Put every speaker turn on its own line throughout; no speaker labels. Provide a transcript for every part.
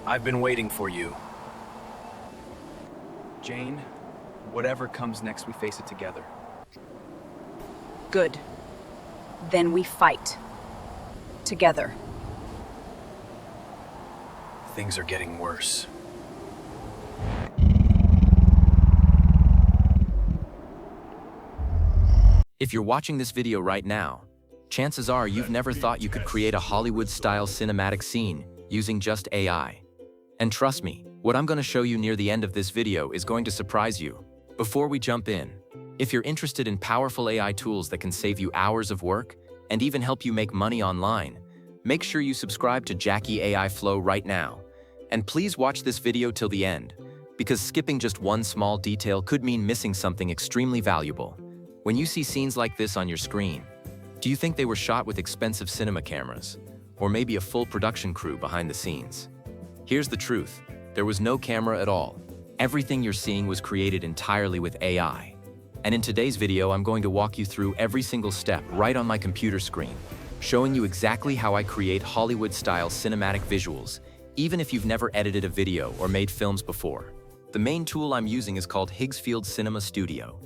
I've been waiting for you. Jane, whatever comes next, we face it together.
Good. Then we fight. Together.
Things are getting worse.
If you're watching this video right now, chances are you've never thought you could create a Hollywood-style cinematic scene using just AI. And trust me, what I'm going to show you near the end of this video is going to surprise you. Before we jump in, if you're interested in powerful AI tools that can save you hours of work and even help you make money online, make sure you subscribe to JACKY AI Flow right now. And please watch this video till the end, because skipping just one small detail could mean missing something extremely valuable. When you see scenes like this on your screen, do you think they were shot with expensive cinema cameras? Or maybe a full production crew behind the scenes? Here's the truth. There was no camera at all. Everything you're seeing was created entirely with AI. And in today's video, I'm going to walk you through every single step right on my computer screen, showing you exactly how I create Hollywood-style cinematic visuals, even if you've never edited a video or made films before. The main tool I'm using is called Higgsfield Cinema Studio.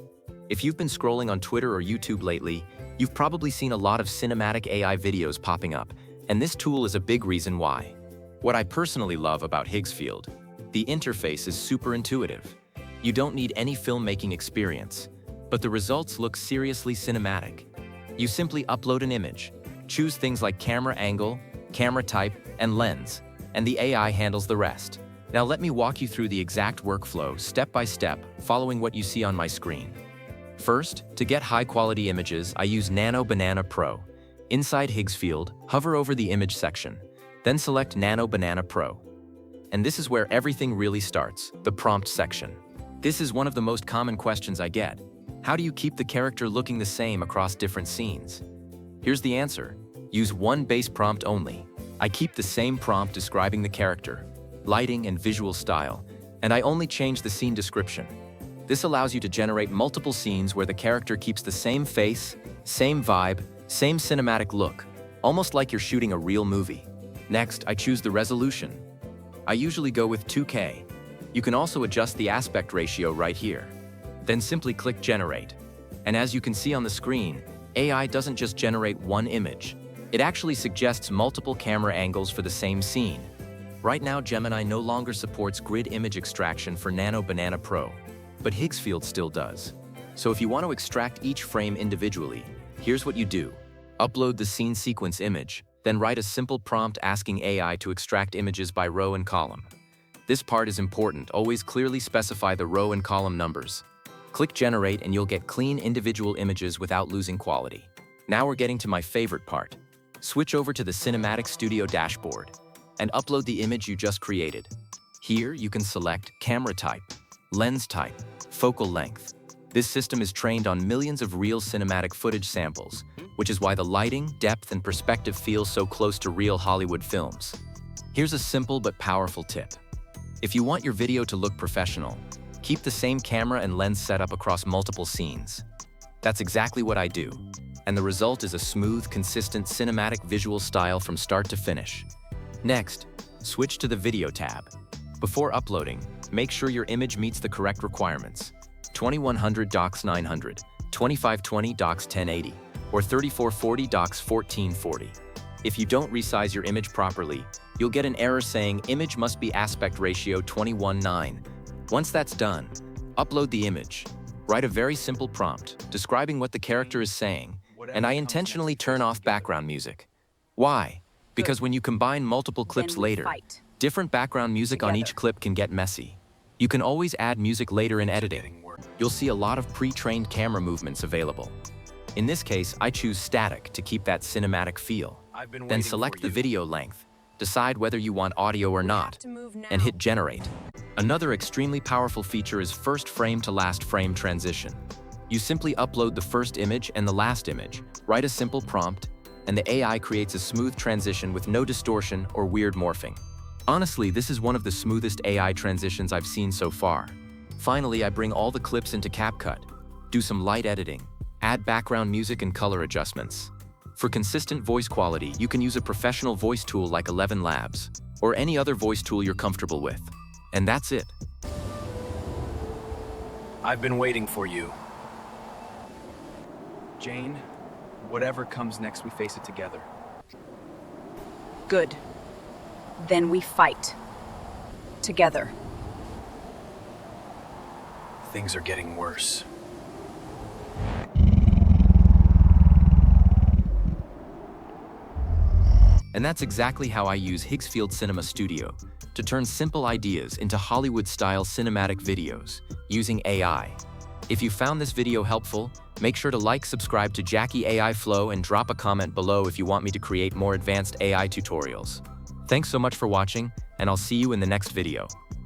If you've been scrolling on Twitter or YouTube lately, you've probably seen a lot of cinematic AI videos popping up, and this tool is a big reason why. What I personally love about Higgsfield, the interface is super intuitive. You don't need any filmmaking experience, but the results look seriously cinematic. You simply upload an image, choose things like camera angle, camera type, and lens, and the AI handles the rest. Now let me walk you through the exact workflow step by step, following what you see on my screen. First, to get high-quality images, I use Nano Banana Pro. Inside Higgsfield, hover over the image section, then select Nano Banana Pro. And this is where everything really starts, the prompt section. This is one of the most common questions I get. How do you keep the character looking the same across different scenes? Here's the answer. Use one base prompt only. I keep the same prompt describing the character, lighting and visual style, and I only change the scene description. This allows you to generate multiple scenes where the character keeps the same face, same vibe, same cinematic look, almost like you're shooting a real movie. Next, I choose the resolution. I usually go with 2K. You can also adjust the aspect ratio right here. Then simply click Generate. And as you can see on the screen, AI doesn't just generate one image. It actually suggests multiple camera angles for the same scene. Right now, Gemini no longer supports grid image extraction for Nano Banana Pro, but Higgsfield still does. So if you want to extract each frame individually, here's what you do. Upload the scene sequence image, then write a simple prompt asking AI to extract images by row and column. This part is important, always clearly specify the row and column numbers. Click Generate and you'll get clean individual images without losing quality. Now we're getting to my favorite part. Switch over to the Cinematic Studio dashboard and upload the image you just created. Here you can select camera type, lens type, focal length. This system is trained on millions of real cinematic footage samples, which is why the lighting, depth, and perspective feel so close to real Hollywood films. Here's a simple but powerful tip. If you want your video to look professional, keep the same camera and lens setup across multiple scenes. That's exactly what I do, and the result is a smooth, consistent cinematic visual style from start to finish. Next, switch to the Video tab. Before uploading, make sure your image meets the correct requirements. 2100 docs 900, 2520 docs 1080, or 3440 docs 1440. If you don't resize your image properly, you'll get an error saying image must be aspect ratio 21:9. Once that's done, upload the image. Write a very simple prompt describing what the character is saying, and I intentionally turn off background music. Why? Because when you combine multiple clips later, different background music on each clip can get messy. You can always add music later in editing. You'll see a lot of pre-trained camera movements available. In this case, I choose static to keep that cinematic feel. Then select the video length, decide whether you want audio or not, and hit Generate. Another extremely powerful feature is first frame to last frame transition. You simply upload the first image and the last image, write a simple prompt, and the AI creates a smooth transition with no distortion or weird morphing. Honestly, this is one of the smoothest AI transitions I've seen so far. Finally, I bring all the clips into CapCut, do some light editing, add background music and color adjustments. For consistent voice quality, you can use a professional voice tool like 11 Labs. or any other voice tool you're comfortable with. And that's it.
I've been waiting for you. Jane, whatever comes next, we face it together.
Good. Then we fight. Together.
Things are getting worse.
And that's exactly how I use Higgsfield Cinema Studio to turn simple ideas into Hollywood-style cinematic videos using AI. If you found this video helpful, make sure to like, subscribe to JACKY AI Flow, and drop a comment below if you want me to create more advanced AI tutorials. Thanks so much for watching, and I'll see you in the next video.